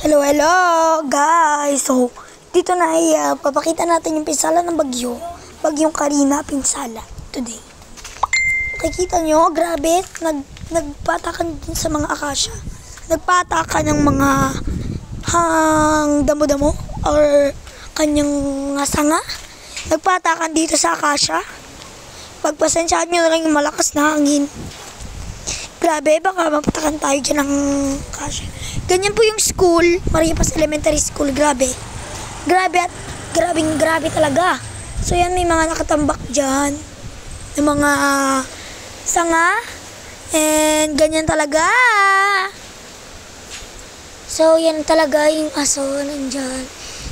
Hello, hello guys! So, dito na ay papakita natin yung pinsala ng Bagyong Karina pinsala today. Makikita nyo, grabe, nagpatakan din sa mga akasya. Nagpatakan ng mga damo-damo or kanyang sanga. Nagpatakan dito sa akasya. Pagpasensyahan nyo na lang yung malakas na hangin. Grabe, baka mapatakan tayo dyan ng akasya. Ganyan po yung school, Mariapas Elementary School, grabe. Grabe at grabe talaga. So yan, may mga nakatambak dyan. Yung mga sanga. And ganyan talaga. So yan talaga yung aso nandyan.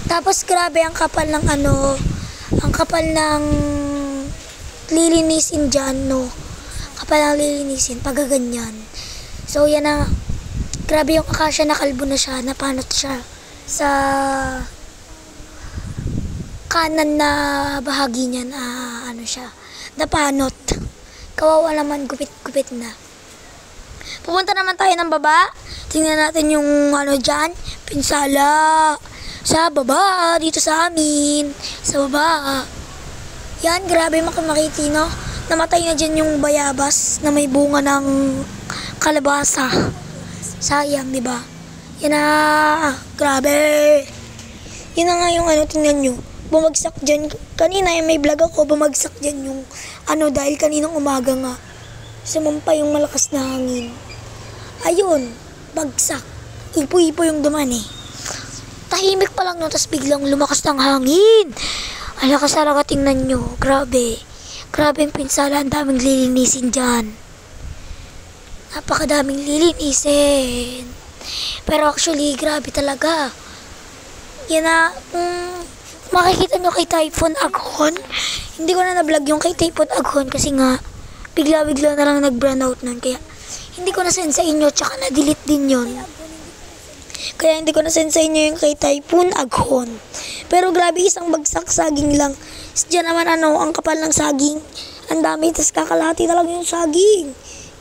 Tapos grabe ang kapal ng ang kapal ng lilinisin dyan, no. Kapal ng lilinisin, pagaganyan. So yan na. Grabe yung akasya, nakalbo na siya, napanot siya sa kanan na bahagi niya na siya, napanot. Kawawa naman, gupit-gupit na. Pupunta naman tayo ng baba. Tingnan natin yung dyan, pinsala. Sa baba, dito sa amin. Sa baba. Yan, grabe makiti, no? Namatay na dyan yung bayabas na may bunga ng kalabasa. Sayang, di ba? Yan na, grabe. Yan na nga yung tingnan nyo. Bumagsak dyan. Kanina yung may vlog ako, bumagsak dyan yung dahil kaninang umaga nga. Sumampa yung malakas na hangin. Ayun, bagsak. Ipo-ipo yung dumani. Tahimik pa lang no, tas biglang lumakas ng hangin. Ang lakas talaga, tingnan nyo. Grabe. Grabe yung pinsala, ang daming lilinisin dyan. Napakadaming lilinisin. Pero actually, grabe talaga. Yan na, makikita nyo kay Typhoon Aghon. Hindi ko na na-vlog yung kay Typhoon Aghon kasi nga, bigla-bigla na lang nag-brownout nun. Kaya, hindi ko na-send sa inyo, tsaka na-delete din yun. Kaya hindi ko na-send sa inyo yung kay Typhoon Aghon. Pero grabe, isang bagsak saging lang. Diyan naman ang kapal ng saging. Ang dami, tas kakalahati talaga yung saging.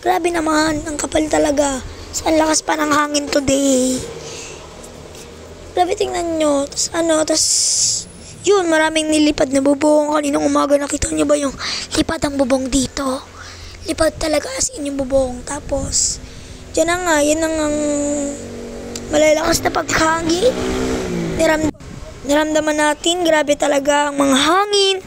Grabe naman, ang kapal talaga. So, ang lakas pa ng hangin today. Grabe, tingnan nyo. Tas yun, maraming nilipad na bubong. Kaninang umaga, nakita nyo ba yung lipad ang bubong dito? Lipad talaga as in yung bubong. Tapos, dyan na nga, yan ang malalakas na paghangin. Naramdaman natin, grabe talaga ang mga hangin.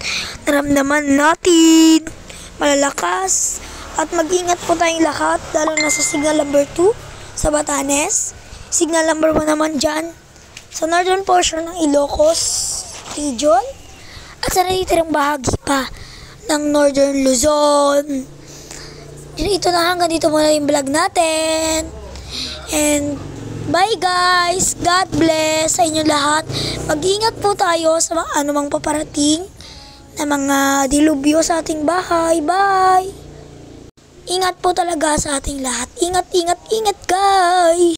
Naramdaman natin, malalakas. At mag-ingat po tayong lahat, lalo na sa signal number 2 sa Batanes. Signal number 1 naman dyan sa northern portion ng Ilocos region. At sa natitirang bahagi pa ng northern Luzon. Ito na, hanggang dito muna yung vlog natin. And bye guys! God bless sa inyo lahat. Mag-ingat po tayo sa mga anumang paparating na mga dilubyo sa ating bahay. Bye! Ingat po talaga sa ating lahat. Ingat, ingat, ingat guys!